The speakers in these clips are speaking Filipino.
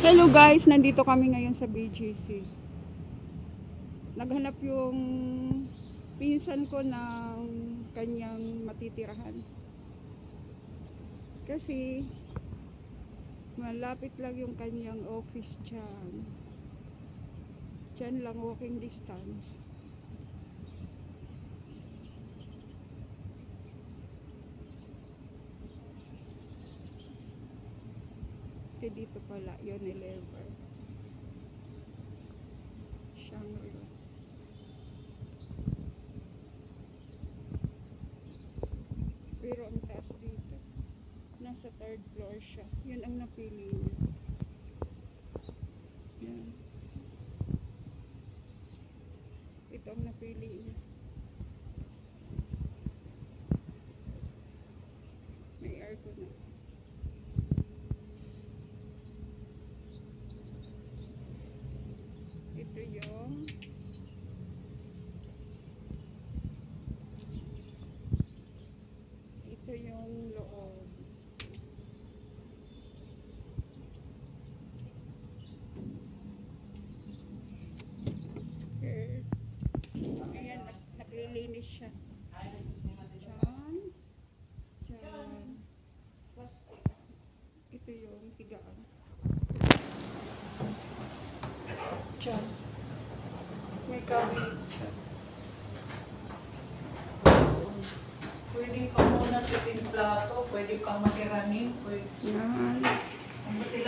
Hello guys, nandito kami ngayon sa BGC. Naghanap yung pinsan ko ng kanyang matitirahan. Kasi malapit lang yung kanyang office dyan. Dyan lang, walking distance. Dito pala, Unilever. Shangri-La. Pero ang taas dito. Nasa 3rd floor siya. Yun ang napili niya. Yan. Ito ang napili niya. May aircon na. Ito yung loob. Okay. Ayan, naglilinis siya. Diyan. Diyan. Ito yung higaan. Diyan. May cabinet siya. Pwede ka muna sa plato, pwede kang makiraning, pwede. Yan.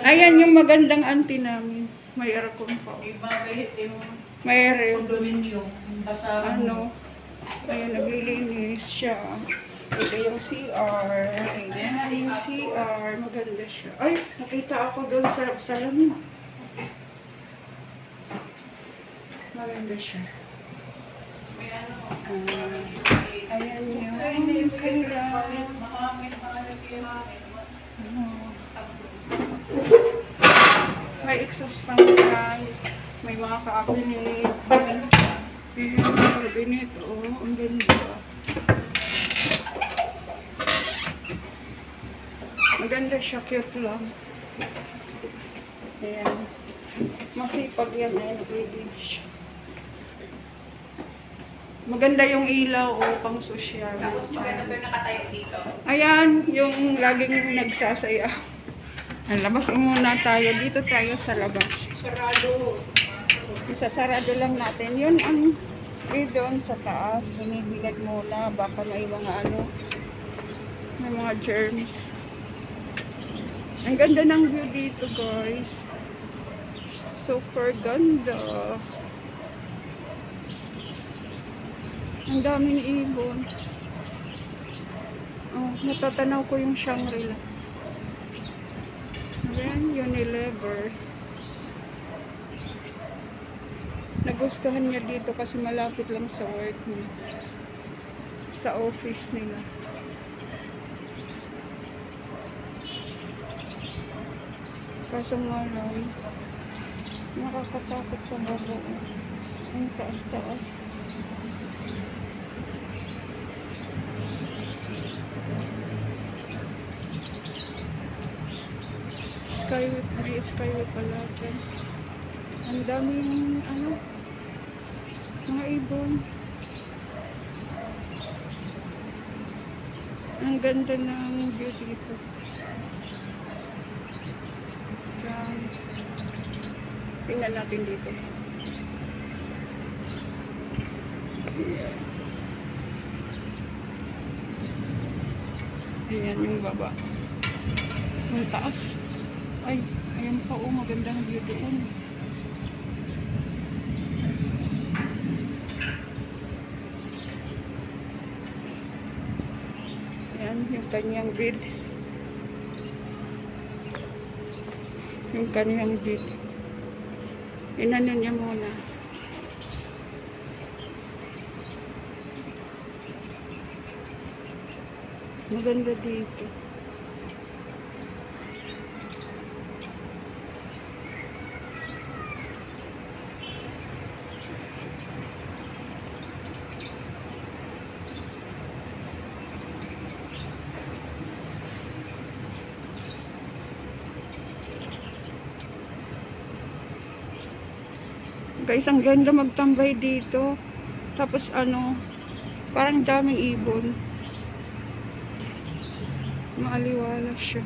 Ayan yung magandang auntie namin. May aircon pa. Iba kahit yung May ref. condominium, basa Ano? Ayan, naglilinis siya. Ito yung CR. Ayan yung CR. Maganda siya. Ay, nakita ako doon sa salamin. Maganda siya. may ano, Ayan yung kanilang mahangin, mahangin. may exhaust fan yan. May mga cabinet. Yung cabinet, oh, ang ganda. Maganda siya, cute lang. Ayan. Masipag yan, ayan, naglilinis siya. Maganda yung ilaw, oh, pang sosyal. Tapos maganda ba nakatayo dito? Ayan, yung laging nagsasaya. Labas muna tayo. Dito tayo sa labas. Sarado. Isasarado lang natin. Yun ang doon sa taas. Binibilad muna. Baka may mga ano. May mga germs. Ang ganda ng view dito, guys. Super ganda. Ang daming ibon. Oh, natatanaw ko yung Shangri-La. Ayan, Unilever. Nagustuhan niya dito kasi malapit lang sa work niya. Sa office nila. Kaso nga lang, nakakatakot sa baba. Ang taas-taas. Skyway, may skyway pala dyan. Ang daming ano, mga ibon. Ang ganda ng view dito. Dyan. Tingnan natin dito. Ayan yung baba. Ang taas. Ay, ayan pa, oh, magandang view doon. Ayan, yung kanyang bed. Yung kanyang bed. Inano niya muna. Maganda dito. Guys, ang ganda magtambay dito. Tapos ano, parang daming ibon. Maaliwalas siya.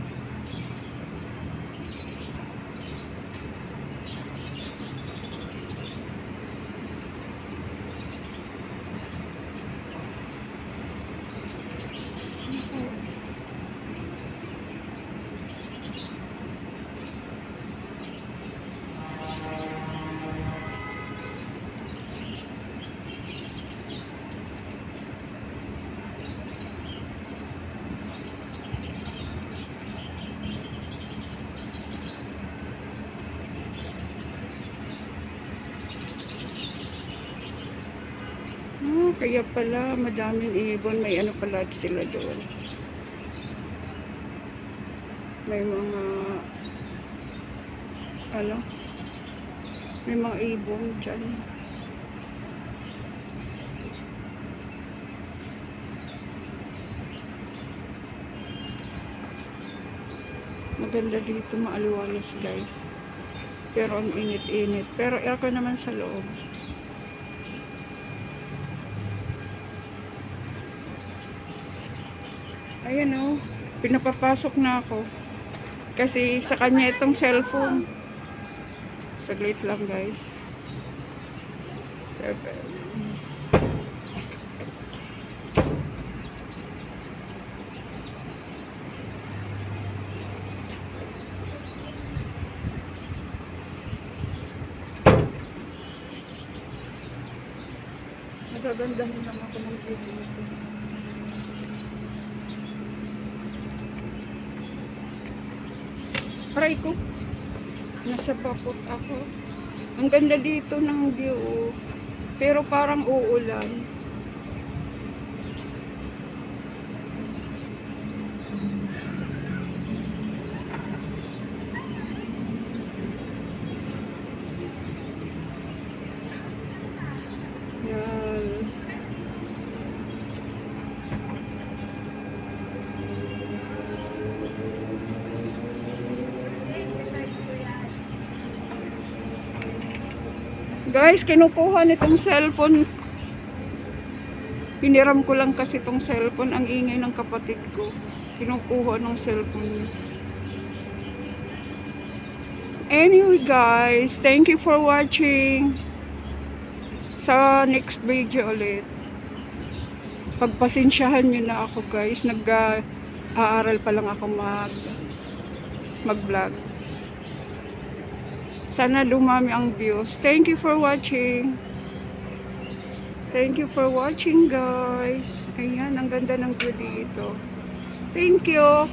Kaya pala madaming ibon, may ano pala sila doon. May mga ano, may mga ibon dyan. Maganda dito, maaliwalas guys. Pero ang init-init. Pero aircon naman sa loob. Ayan o, pinapapasok na ako. Kasi sa kanya itong cellphone. Saglit lang guys. 7. Nagagandahan lang ako ng video ito. Aray ko. Nasa bakot ako. Ang ganda dito ng view. Pero parang uulan. Yan. Guys, kinukuha nitong cellphone. Piniram ko lang kasi itong cellphone. Ang ingay ng kapatid ko. Kinukuha ng cellphone niya. Anyway guys, thank you for watching. Sa next video ulit. Pagpasensyahan nyo na ako guys. Nag-aaral pa lang ako mag-vlog. Sana dumami ang views. Thank you for watching. Thank you for watching guys. Ayan, ang ganda ng view dito. Thank you.